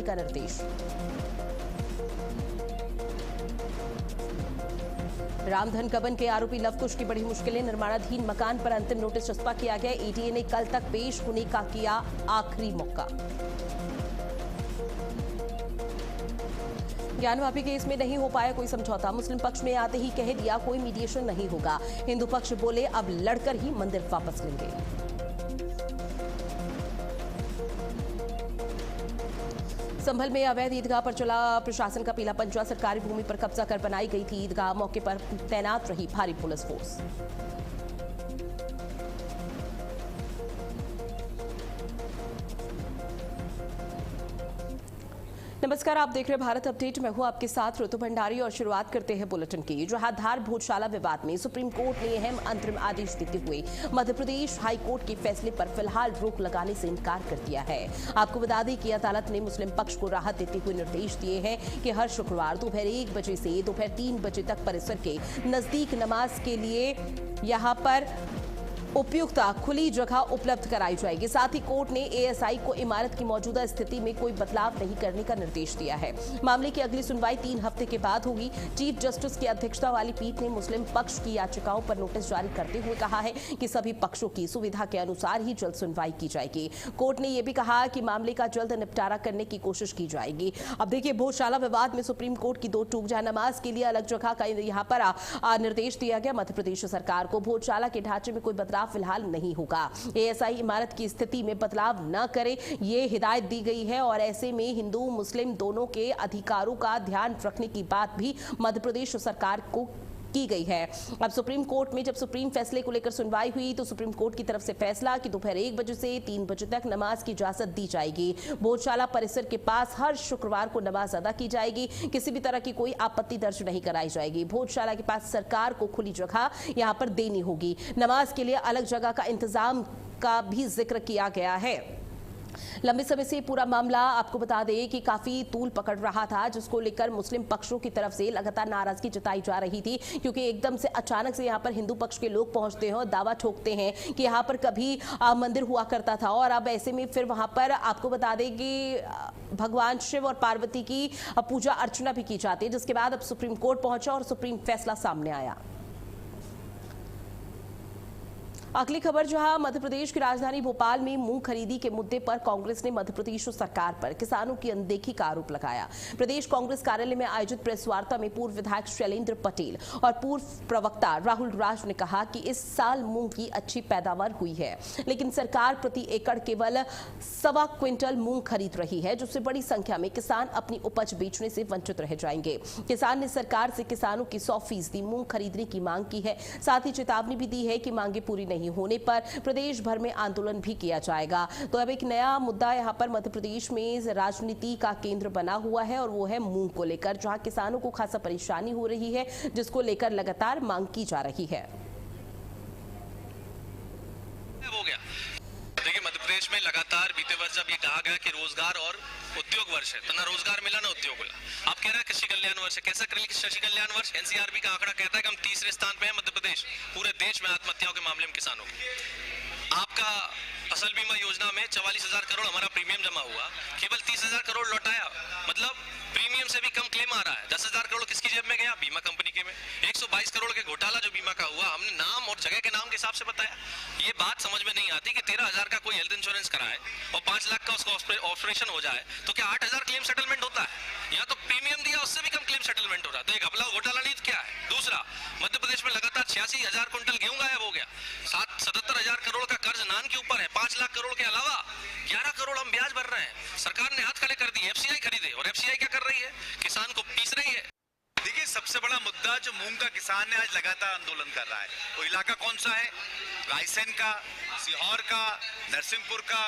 का निर्देश। रामधन गबन के आरोपी लवकुश की बड़ी मुश्किलें, निर्माणाधीन मकान पर अंतिम नोटिस चस्पा किया गया। एटीए ने कल तक पेश होने का किया आखिरी मौका। ज्ञानवापी केस में नहीं हो पाया कोई समझौता, मुस्लिम पक्ष में आते ही कह दिया कोई मीडिएशन नहीं होगा। हिंदू पक्ष बोले अब लड़कर ही मंदिर वापस लेंगे। संभल में अवैध ईदगाह पर चला प्रशासन का पीला पंजा, सरकारी भूमि पर कब्जा कर बनाई गई थी ईदगाह, मौके पर तैनात रही भारी पुलिस फोर्स। नमस्कार, आप देख रहे हैं भारत अपडेट। मैं हूं आपके साथ ऋतु भंडारी और शुरुआत करते हैं बुलेटिन की। जहाधार भोजशाला विवाद में सुप्रीम कोर्ट ने अहम अंतरिम आदेश देते हुए मध्य प्रदेश हाई कोर्ट के फैसले पर फिलहाल रोक लगाने से इनकार कर दिया है। आपको बता दें कि अदालत ने मुस्लिम पक्ष को राहत देते हुए निर्देश दिए हैं कि हर शुक्रवार दोपहर 1 बजे से दोपहर 3 बजे तक परिसर के नजदीक नमाज के लिए यहां पर उपयुक्त खुली जगह उपलब्ध कराई जाएगी। साथ ही कोर्ट ने एएसआई को इमारत की मौजूदा स्थिति में कोई बदलाव नहीं करने का निर्देश दिया है। मामले की अगली सुनवाई 3 हफ्ते के बाद होगी। चीफ जस्टिस की अध्यक्षता वाली पीठ ने मुस्लिम पक्ष की याचिकाओं पर नोटिस जारी करते हुए कहा है कि सभी पक्षों की सुविधा के अनुसार ही जल्द सुनवाई की जाएगी। कोर्ट ने यह भी कहा कि मामले का जल्द निपटारा करने की कोशिश की जाएगी। अब देखिए, भोजशाला विवाद में सुप्रीम कोर्ट की दो टूक, जहां नमाज के लिए अलग जगह का यहां पर निर्देश दिया गया मध्य प्रदेश सरकार को। भोजशाला के ढांचे में कोई बदलाव फिलहाल नहीं होगा। एएसआई इमारत की स्थिति में बदलाव न करे, ये हिदायत दी गई है और ऐसे में हिंदू मुस्लिम दोनों के अधिकारों का ध्यान रखने की बात भी मध्य प्रदेश सरकार को की गई है। अब सुप्रीम कोर्ट में जब सुप्रीम फैसले को लेकर सुनवाई हुई तो सुप्रीम कोर्ट की तरफ से फैसला कि दोपहर 1 बजे से 3 बजे तक नमाज की इजाजत दी जाएगी। भोजशाला परिसर के पास हर शुक्रवार को नमाज अदा की जाएगी। किसी भी तरह की कोई आपत्ति दर्ज नहीं कराई जाएगी। भोजशाला के पास सरकार को खुली जगह यहां पर देनी होगी। नमाज के लिए अलग जगह का इंतजाम का भी जिक्र किया गया है। लंबे समय से पूरा मामला आपको बता दें कि काफी तूल पकड़ रहा था, जिसको लेकर मुस्लिम पक्षों की तरफ से लगातार नाराजगी जताई जा रही थी, क्योंकि एकदम से अचानक से यहां पर हिंदू पक्ष के लोग पहुंचते हैं और दावा ठोकते हैं कि यहां पर कभी मंदिर हुआ करता था और अब ऐसे में फिर वहां पर आपको बता दें कि भगवान शिव और पार्वती की पूजा अर्चना भी की जाती है, जिसके बाद अब सुप्रीम कोर्ट पहुंचा और सुप्रीम फैसला सामने आया। अगली खबर, जहां मध्य प्रदेश की राजधानी भोपाल में मूंग खरीदी के मुद्दे पर कांग्रेस ने मध्य प्रदेश सरकार पर किसानों की अनदेखी का आरोप लगाया। प्रदेश कांग्रेस कार्यालय में आयोजित प्रेस वार्ता में पूर्व विधायक शैलेंद्र पटेल और पूर्व प्रवक्ता राहुल राज ने कहा कि इस साल मूंग की अच्छी पैदावार हुई है, लेकिन सरकार प्रति एकड़ केवल 1.25 क्विंटल मूंग खरीद रही है, जिससे बड़ी संख्या में किसान अपनी उपज बेचने से वंचित रह जाएंगे। किसान ने सरकार से किसानों की 100% मूंग खरीदने की मांग की है। साथ ही चेतावनी भी दी है कि मांगे पूरी नहीं होने पर प्रदेश भर में आंदोलन भी किया जाएगा। तो अब एक नया मुद्दा यहां पर मध्य प्रदेश में राजनीति का केंद्र बना हुआ है और वो है मूंग को लेकर, जहां किसानों को खासा परेशानी हो रही है, जिसको लेकर लगातार मांग की जा रही है। हो गया। देखिए, मध्य प्रदेश में लगातार बीते वर्ष जब ये कहा गया कि रोजगार और उद्योग वर्ष है, तो ना रोजगार मिला ना उद्योग मिला। आप कह रहे हैं कृषि कल्याण वर्ष है, कैसा कृषि कल्याण वर्ष? एनसीआरबी का आंकड़ा कहता है कि हम 3रे स्थान पे हैं मध्य प्रदेश पूरे देश में आत्महत्याओं के मामले में किसानों की। आपका फसल बीमा योजना में 44,000 करोड़ हमारा प्रीमियम जमा हुआ, केवल 30,000 करोड़ लौटाया, मतलब प्रीमियम से भी कम क्लेम आ रहा है। 10,000 करोड़ किसकी जेब में गया? बीमा कंपनी के में। 122 करोड़ के घोटाला जो बीमा का हुआ, हमने नाम और जगह के नाम के हिसाब से बताया। ये बात समझ में नहीं आती कि 13,000 का कोई हेल्थ इंश्योरेंस कराए और 5 लाख का उसका ऑपरेशन हो जाए तो क्या 8,000 क्लेम सेटलमेंट होता है? यहाँ तो प्रीमियम दिया उससे भी कम क्लेम सेटलमेंट हो रहा है। तो एक घपला घोटाला नीति क्या है? दूसरा, मध्य प्रदेश में लगातार 86,000 क्विंटल गेहूं गायब हो गया। 77,000 करोड़ का कर्ज नान के ऊपर है। 5 लाख करोड़ के अलावा 11 करोड़ हम ब्याज भर रहे हैं। सरकार ने हाथ खड़े कर दिए, एफसीआई खरीदे, और एफसीआई क्या कर रही है? किसान को पीस रही है। देखिए, सबसे बड़ा मुद्दा जो मूंग का किसान ने आज लगातार आंदोलन कर रहा है, वो इलाका कौन सा है? रायसेन का, सीहोर का, नरसिंहपुर का,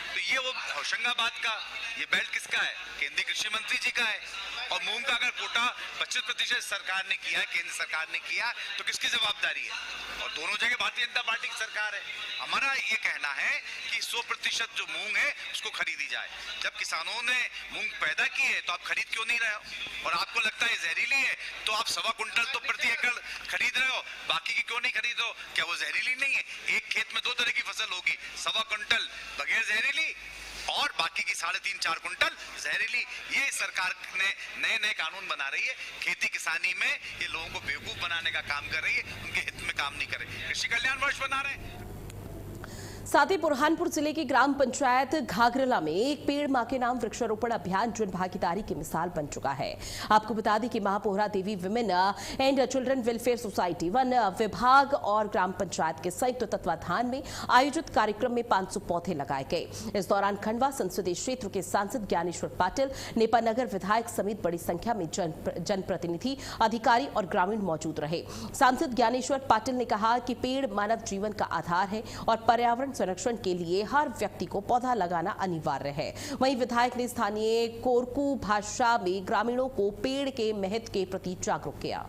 तो ये वो होशंगाबाद का, ये बेल्ट किसका है? केंद्रीय कृषि मंत्री जी का है। और मूंग का अगर कोटा 25% सरकार ने किया है, केंद्र सरकार ने किया, तो किसकी जवाबदारी है? और दोनों जगह भारतीय जनता पार्टी की सरकार है। हमारा ये कहना है कि 100% जो मूंग है उसको खरीदी जाए। जब किसानों ने मूंग पैदा की है तो आप खरीद क्यों नहीं रहे हो? और आपको लगता है जहरीली है तो आप 1.25 क्विंटल तो प्रति एकड़ खरीद रहे हो, बाकी की क्यों नहीं खरीद रहे हो? क्या वो जहरीली नहीं है? एक खेत में 2 तरह की फसल होगी, 1.25 क्विंटल बगैर जहरीली और बाकी की 3.5-4 कुंटल जहरीली। ये सरकार ने नए कानून बना रही है, खेती किसानी में ये लोगों को बेवकूफ बनाने का काम कर रही है, उनके हित में काम नहीं कर रही। कृषि कल्याण वर्ष बना रहे हैं। साथ ही बुरहानपुर जिले की ग्राम पंचायत घाघरला में एक पेड़ मां के नाम वृक्षारोपण अभियान जन भागीदारी की मिसाल बन चुका है। आपको बता दें कि Mahapohra Devi women and children welfare society, वन विभाग और ग्राम पंचायत के संयुक्त तत्वाधान में आयोजित कार्यक्रम में 500 पौधे लगाए गए। इस दौरान खंडवा संसदीय क्षेत्र के सांसद ज्ञानेश्वर पाटिल, नेपानगर विधायक समेत बड़ी संख्या में जनप्रतिनिधि, अधिकारी और ग्रामीण मौजूद रहे। सांसद ज्ञानेश्वर पाटिल ने कहा कि पेड़ मानव जीवन का आधार है और पर्यावरण संरक्षण के लिए हर व्यक्ति को पौधा लगाना अनिवार्य है। वहीं विधायक ने स्थानीय कोरकू भाषा में ग्रामीणों को पेड़ के महत्व के प्रति जागरूक किया।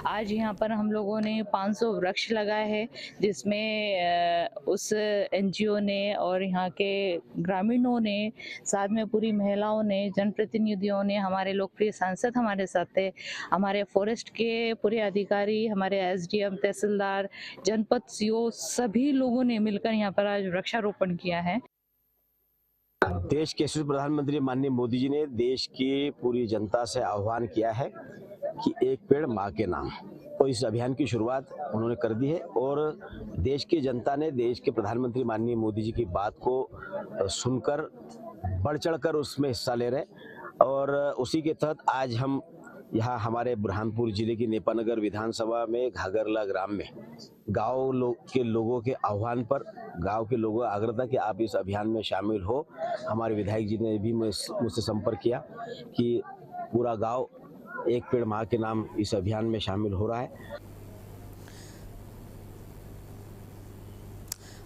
आज यहाँ पर हम लोगों ने 500 वृक्ष लगाए हैं, जिसमें उस एनजीओ ने और यहाँ के ग्रामीणों ने, साथ में पूरी महिलाओं ने, जनप्रतिनिधियों ने, हमारे लोकप्रिय सांसद हमारे साथ थे, हमारे फॉरेस्ट के पूरे अधिकारी, हमारे एसडीएम, तहसीलदार, जनपद सीओ, सभी लोगों ने मिलकर यहाँ पर आज वृक्षारोपण किया है। देश के यशस्वी प्रधानमंत्री माननीय मोदी जी ने देश की पूरी जनता से आह्वान किया है कि एक पेड़ माँ के नाम, तो इस अभियान की शुरुआत उन्होंने कर दी है और देश की जनता ने देश के प्रधानमंत्री माननीय मोदी जी की बात को सुनकर बढ़ चढ़कर उसमें हिस्सा ले रहे, और उसी के तहत आज हम यहाँ हमारे बुरहानपुर जिले की नेपानगर विधानसभा में घाघरला ग्राम में गांव के लोगों के आह्वान पर गांव के लोगों का आग्रह था कि आप इस अभियान में शामिल हो। हमारे विधायक जी ने भी मुझसे संपर्क किया कि पूरा गांव एक पेड़ माँ के नाम इस अभियान में शामिल हो रहा है।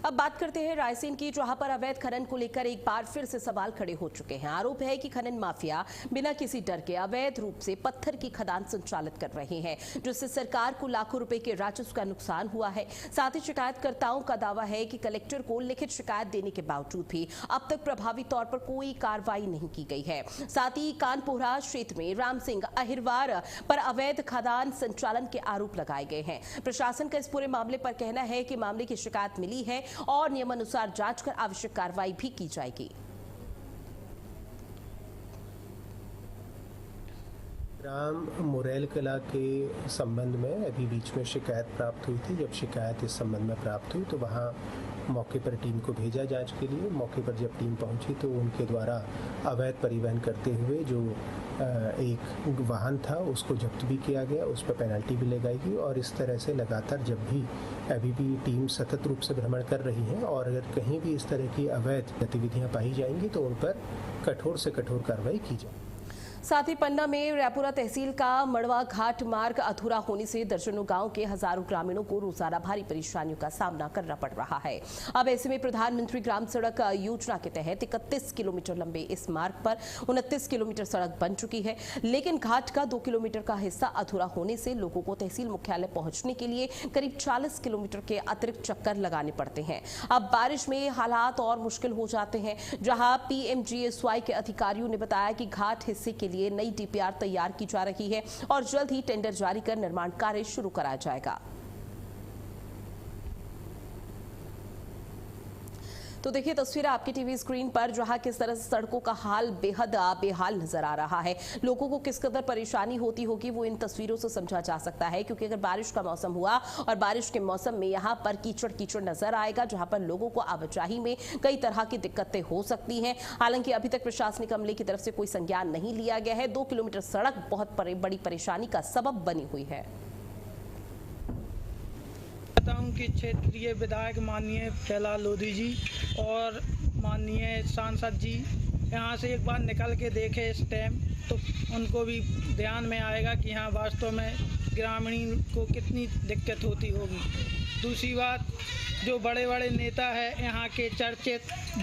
अब बात करते हैं रायसेन की, जहां पर अवैध खनन को लेकर एक बार फिर से सवाल खड़े हो चुके हैं। आरोप है कि खनन माफिया बिना किसी डर के अवैध रूप से पत्थर की खदान संचालित कर रहे हैं, जिससे सरकार को लाखों रुपए के राजस्व का नुकसान हुआ है। साथ ही शिकायतकर्ताओं का दावा है कि कलेक्टर को लिखित शिकायत देने के बावजूद भी अब तक प्रभावी तौर पर कोई कार्रवाई नहीं की गई है। साथ ही कानपोहरा क्षेत्र में राम सिंह अहिरवार पर अवैध खदान संचालन के आरोप लगाए गए हैं। प्रशासन का इस पूरे मामले पर कहना है कि मामले की शिकायत मिली है और नियमानुसार जांच कर आवश्यक कार्रवाई भी की जाएगी। ग्राम मुरैल कला के संबंध में अभी बीच में शिकायत प्राप्त हुई थी। जब शिकायत इस संबंध में प्राप्त हुई तो वहां मौके पर टीम को भेजा जांच के लिए। मौके पर जब टीम पहुंची तो उनके द्वारा अवैध परिवहन करते हुए जो एक वाहन था उसको जब्त भी किया गया, उस पर पेनल्टी भी लगाई गई। और इस तरह से लगातार जब भी अभी भी टीम सतत रूप से भ्रमण कर रही है और अगर कहीं भी इस तरह की अवैध गतिविधियां पाई जाएंगी तो उन पर कठोर से कठोर कार्रवाई की जाए। साथ ही पन्ना में रायपुरा तहसील का मड़वा घाट मार्ग अधूरा होने से दर्जनों गांव के हजारों ग्रामीणों को रोजाना भारी परेशानियों का सामना करना पड़ रहा है। अब ऐसे में प्रधानमंत्री ग्राम सड़क योजना के तहत 31 किलोमीटर लंबे इस मार्ग पर 29 किलोमीटर सड़क बन चुकी है, लेकिन घाट का 2 किलोमीटर का हिस्सा अधूरा होने से लोगों को तहसील मुख्यालय पहुंचने के लिए करीब 40 किलोमीटर के अतिरिक्त चक्कर लगाने पड़ते हैं। अब बारिश में हालात और मुश्किल हो जाते हैं, जहां PMGSY के अधिकारियों ने बताया कि घाट हिस्से के लिए नई DPR तैयार की जा रही है और जल्द ही टेंडर जारी कर निर्माण कार्य शुरू कराया जाएगा। तो देखिए तस्वीरें आपकी टीवी स्क्रीन पर, जहां किस तरह से सड़कों का हाल बेहद बेहाल नजर आ रहा है। लोगों को किस कदर परेशानी होती होगी वो इन तस्वीरों से समझा जा सकता है, क्योंकि अगर बारिश का मौसम हुआ और बारिश के मौसम में यहां पर कीचड़ कीचड़ नजर आएगा, जहां पर लोगों को आवाजाही में कई तरह की दिक्कतें हो सकती हैं। हालांकि अभी तक प्रशासनिक अमले की तरफ से कोई संज्ञान नहीं लिया गया है। 2 किलोमीटर सड़क बहुत बड़ी परेशानी का सबब बनी हुई है। कि क्षेत्रीय विधायक माननीय कैलाश लोधी जी और माननीय सांसद जी यहाँ से एक बार निकल के देखे इस टाइम, तो उनको भी ध्यान में आएगा कि यहाँ वास्तव में ग्रामीण को कितनी दिक्कत होती होगी। दूसरी बात, जो बड़े बड़े नेता है यहाँ के चर्चित,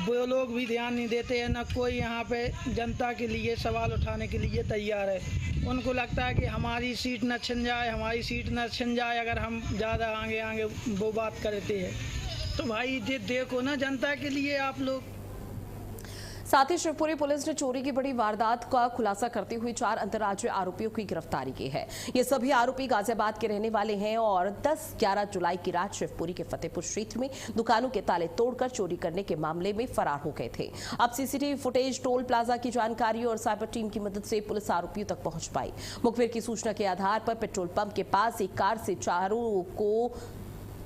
वो लोग भी ध्यान नहीं देते हैं, ना कोई यहाँ पे जनता के लिए सवाल उठाने के लिए तैयार है। उनको लगता है कि हमारी सीट न छिन जाए, हमारी सीट न छिन जाए अगर हम ज़्यादा आगे वो बात करते हैं। तो भाई देखो ना जनता के लिए आप लोग। साथ ही शिवपुरी पुलिस ने चोरी की बड़ी वारदात का खुलासा करते हुए 4 अंतर्राज्यीय आरोपियों की गिरफ्तारी की है। ये सभी आरोपी गाजियाबाद के रहने वाले हैं और 10-11 जुलाई की रात शिवपुरी के फतेहपुर क्षेत्र में दुकानों के ताले तोड़कर चोरी करने के मामले में फरार हो गए थे। अब सीसीटीवी फुटेज, टोल प्लाजा की जानकारी और साइबर टीम की मदद से पुलिस आरोपियों तक पहुंच पाई। मुखबिर की सूचना के आधार पर पेट्रोल पंप के पास एक कार से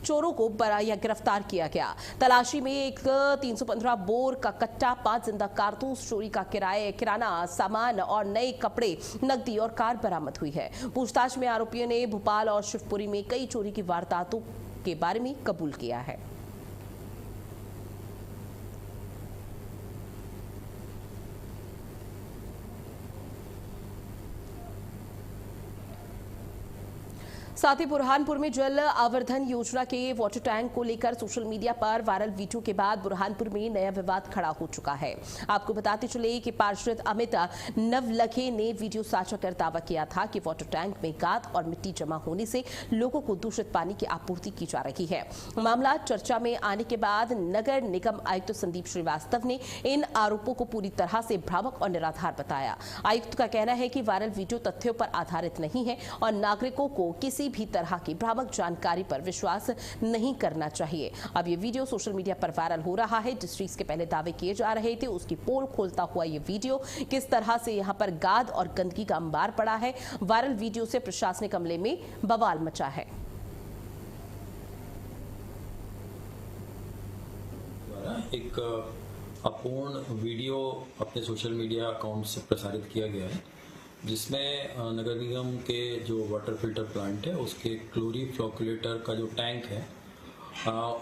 चोरों को गिरफ्तार किया गया। तलाशी में एक 315 बोर का कट्टा, 5 जिंदा कारतूस, चोरी का किराना सामान और नए कपड़े, नकदी और कार बरामद हुई है। पूछताछ में आरोपियों ने भोपाल और शिवपुरी में कई चोरी की वारदातों के बारे में कबूल किया है। साथ ही बुरहानपुर में जल आवर्धन योजना के वाटर टैंक को लेकर सोशल मीडिया पर वायरल वीडियो के बाद बुरहानपुर में नया विवाद खड़ा हो चुका है। आपको बताते चले कि पार्षद अमित नवलखे ने वीडियो साझा कर दावा किया था कि वाटर टैंक में गाद और मिट्टी जमा होने से लोगों को दूषित पानी की आपूर्ति की जा रही है। मामला चर्चा में आने के बाद नगर निगम आयुक्त संदीप श्रीवास्तव ने इन आरोपों को पूरी तरह से भ्रामक और निराधार बताया। आयुक्त का कहना है कि वायरल वीडियो तथ्यों पर आधारित नहीं है और नागरिकों को किसी भी तरह की भ्रामक जानकारी पर विश्वास नहीं करना चाहिए। अब ये वीडियो सोशल मीडिया पर वायरल हो रहा है। जिस चीज के पहले दावे किए जा रहे थे उसकी पोल खोलता हुआ ये वीडियो किस तरह से यहाँ पर गाद और गंदगी का अंबार पड़ा है। वायरल वीडियो से प्रशासनिक अमले में बवाल मचा है। एक अपूर्ण वीडियो अपने सोशल मीडिया अकाउंट से प्रसारित किया गया है, जिसमें नगर निगम के जो वाटर फिल्टर प्लांट है उसके क्लोरीफ्लोकुलेटर का जो टैंक है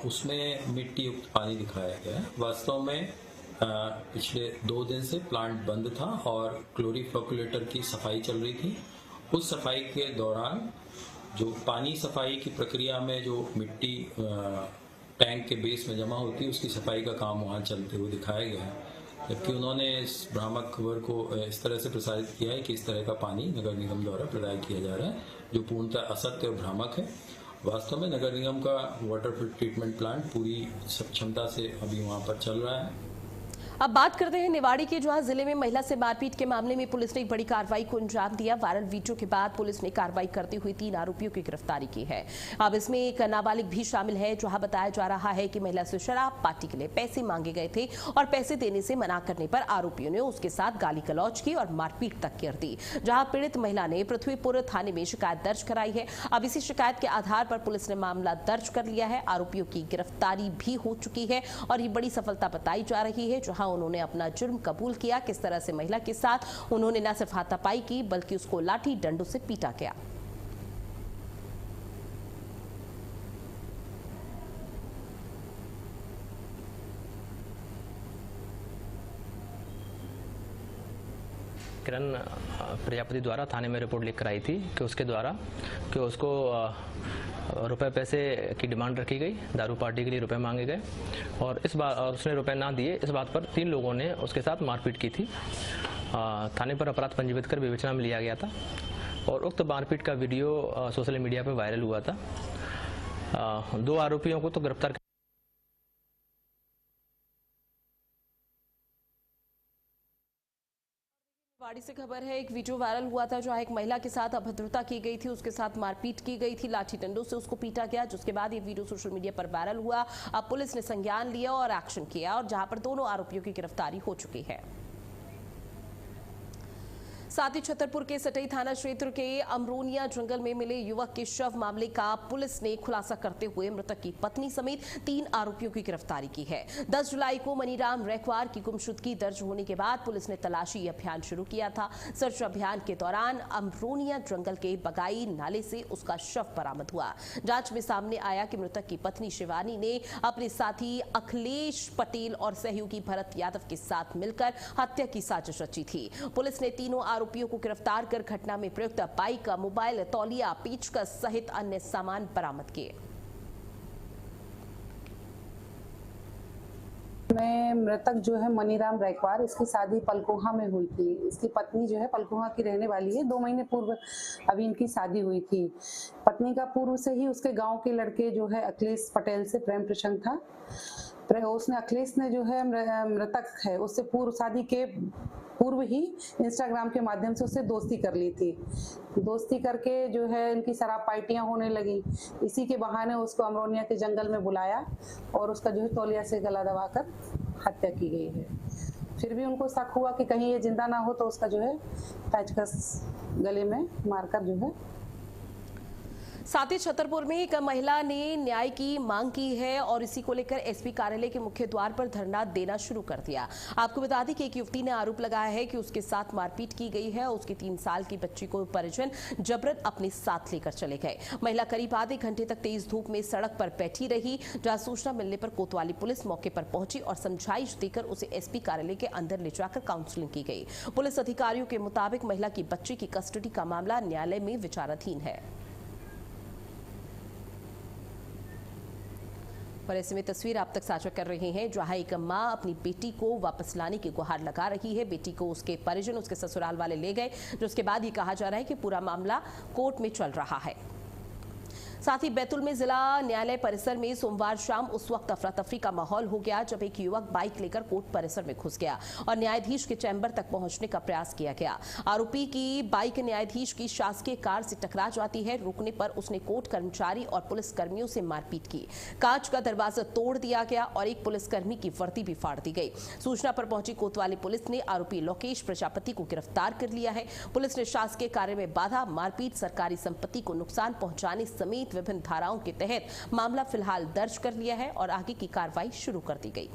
उसमें मिट्टी युक्त पानी दिखाया गया है। वास्तव में पिछले 2 दिन से प्लांट बंद था और क्लोरीफ्लोकुलेटर की सफाई चल रही थी। उस सफाई के दौरान जो पानी सफाई की प्रक्रिया में जो मिट्टी टैंक के बेस में जमा होती है उसकी सफाई का काम वहाँ चलते हुए दिखाया गया है, जबकि उन्होंने इस भ्रामक खबर को इस तरह से प्रसारित किया है कि इस तरह का पानी नगर निगम द्वारा प्रदाय किया जा रहा है, जो पूर्णतः असत्य और भ्रामक है। वास्तव में नगर निगम का वाटर ट्रीटमेंट प्लांट पूरी क्षमता से अभी वहां पर चल रहा है। अब बात करते हैं निवाड़ी के, जहां जिले में महिला से मारपीट के मामले में पुलिस ने एक बड़ी कार्रवाई को अंजाम दिया। वायरल वीडियो के बाद पुलिस ने कार्रवाई करते हुए 3 आरोपियों की गिरफ्तारी की है। अब इसमें एक नाबालिग भी शामिल है। जहां बताया जा रहा है कि महिला से शराब पार्टी के लिए पैसे मांगे गए थे और पैसे देने से मना करने पर आरोपियों ने उसके साथ गाली गलौज की और मारपीट तक कर दी। जहां पीड़ित महिला ने पृथ्वीपुर थाने में शिकायत दर्ज कराई है। अब इसी शिकायत के आधार पर पुलिस ने मामला दर्ज कर लिया है। आरोपियों की गिरफ्तारी भी हो चुकी है और ये बड़ी सफलता बताई जा रही है, जहां उन्होंने अपना जुर्म कबूल किया। किस तरह से महिला के साथ उन्होंने न सिर्फ हाथापाई की बल्कि उसको लाठी डंडों से पीटा गया। किरण प्रजापति द्वारा थाने में रिपोर्ट लिख कर आई थी कि उसके द्वारा कि उसको रुपए पैसे की डिमांड रखी गई, दारू पार्टी के लिए रुपए मांगे गए और उसने रुपए ना दिए। इस बात पर 3 लोगों ने उसके साथ मारपीट की थी। थाने पर अपराध पंजीबद्ध कर विवेचना में लिया गया था और उक्त मारपीट का वीडियो सोशल मीडिया पर वायरल हुआ था। 2 आरोपियों को तो गिरफ्तार निवाड़ी से खबर है। एक वीडियो वायरल हुआ था जहां एक महिला के साथ अभद्रता की गई थी, उसके साथ मारपीट की गई थी, लाठी डंडों से उसको पीटा गया, जिसके बाद ये वीडियो सोशल मीडिया पर वायरल हुआ। अब पुलिस ने संज्ञान लिया और एक्शन किया और जहां पर दोनों आरोपियों की गिरफ्तारी हो चुकी है। साथ ही छतरपुर के सटई थाना क्षेत्र के अमरोनिया जंगल में मिले युवक के शव मामले का पुलिस ने खुलासा करते हुए मृतक की पत्नी समेत 3 आरोपियों की गिरफ्तारी की है। 10 जुलाई को मनीराम रैकवार की गुमशुदगी दर्ज होने के बाद पुलिस ने तलाशी अभियान शुरू किया था। सर्च अभियान के दौरान अमरोनिया जंगल के बगाई नाले से उसका शव बरामद हुआ। जांच में सामने आया कि मृतक की पत्नी शिवानी ने अपने साथी अखिलेश पटेल और सहयोगी भरत यादव के साथ मिलकर हत्या की साजिश रची थी। पुलिस ने तीनों आरोपियों को गिरफ्तार कर घटना में प्रयुक्त बाइक, मोबाइल, तौलिया, पेचकस सहित अन्य सामान बरामद किए। में मृतक जो है मनीराम रैकवार, इसकी शादी पलकोहा में हुई थी। इसकी पत्नी जो है पलकोहा की रहने वाली है। 2 महीने पूर्व अभी इनकी शादी हुई थी। पत्नी का पूर्व से ही उसके गांव के लड़के जो है अखिलेश पटेल से प्रेम प्रसंग था। उसने अखिलेश ने जो है मृतक है उससे पूर्व शादी के पूर्व ही इंस्टाग्राम के माध्यम से उससे दोस्ती कर ली थी। दोस्ती करके जो है इनकी शराब पार्टियां होने लगी। इसी के बहाने उसको अमरोनिया के जंगल में बुलाया और उसका जो है तौलिया से गला दबाकर हत्या की गई है। फिर भी उनको शक हुआ कि कहीं ये जिंदा ना हो तो उसका जो है पेचकस गले में मारकर जो है। साथ ही छतरपुर में एक महिला ने न्याय की मांग की है और इसी को लेकर एसपी कार्यालय के मुख्य द्वार पर धरना देना शुरू कर दिया। आपको बता दें कि एक युवती ने आरोप लगाया है कि उसके साथ मारपीट की गई है। उसकी 3 साल की बच्ची को परिजन जबरन अपने साथ लेकर चले गए। महिला करीब आधे घंटे तक तेज धूप में सड़क पर बैठी रही, जहां सूचना मिलने पर कोतवाली पुलिस मौके पर पहुंची और समझाइश देकर उसे एसपी कार्यालय के अंदर ले जाकर काउंसलिंग की गई। पुलिस अधिकारियों के मुताबिक महिला की बच्ची की कस्टडी का मामला न्यायालय में विचाराधीन है। और ऐसे में तस्वीर आप तक साझा कर रहे हैं जहां एक मां अपनी बेटी को वापस लाने की गुहार लगा रही है। बेटी को उसके परिजन उसके ससुराल वाले ले गए, जो उसके बाद ये कहा जा रहा है कि पूरा मामला कोर्ट में चल रहा है। साथ ही बैतूल में जिला न्यायालय परिसर में सोमवार शाम उस वक्त अफरा तफरी का माहौल हो गया जब एक युवक बाइक लेकर कोर्ट परिसर में घुस गया और न्यायाधीश के चैम्बर तक पहुंचने का प्रयास किया गया। आरोपी की बाइक न्यायाधीश की शासकीय कार से टकरा जाती है। रुकने पर उसने कोर्ट कर्मचारी और पुलिस कर्मियों से मारपीट की। कांच का दरवाजा तोड़ दिया गया और एक पुलिसकर्मी की वर्दी भी फाड़ दी गई। सूचना पर पहुंची कोतवाली पुलिस ने आरोपी लोकेश प्रजापति को गिरफ्तार कर लिया है। पुलिस ने शासकीय कार्य में बाधा, मारपीट, सरकारी संपत्ति को नुकसान पहुंचाने समेत विभिन्न धाराओं के तहत मामला फिलहाल दर्ज कर लिया है और आगे की कार्रवाई शुरू कर दी गई।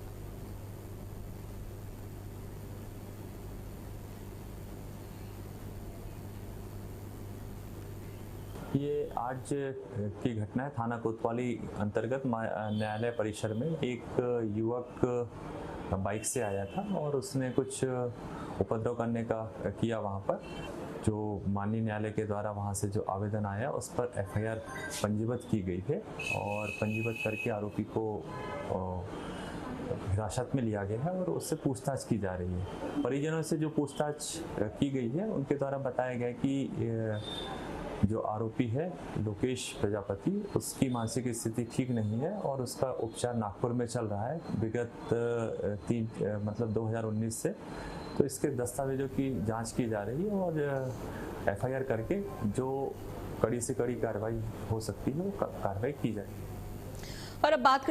ये आज की घटना है। थाना कोतवाली अंतर्गत न्यायालय परिसर में एक युवक बाइक से आया था और उसने कुछ उपद्रव करने का किया। वहाँ पर जो माननीय न्यायालय के द्वारा वहाँ से जो आवेदन आया उस पर एफआईआर पंजीबद्ध की गई है और पंजीबद्ध करके आरोपी को हिरासत में लिया गया है और उससे पूछताछ की जा रही है। परिजनों से जो पूछताछ की गई है उनके द्वारा बताया गया कि जो आरोपी है लोकेश प्रजापति, उसकी मानसिक स्थिति ठीक नहीं है और उसका उपचार नागपुर में चल रहा है विगत 2019 से। तो इसके दस्तावेजों की जांच की जा रही है और एफआईआर करके जो कड़ी से कड़ी कार्रवाई हो सकती है वो कार्रवाई की जाएगी। और अब बात करते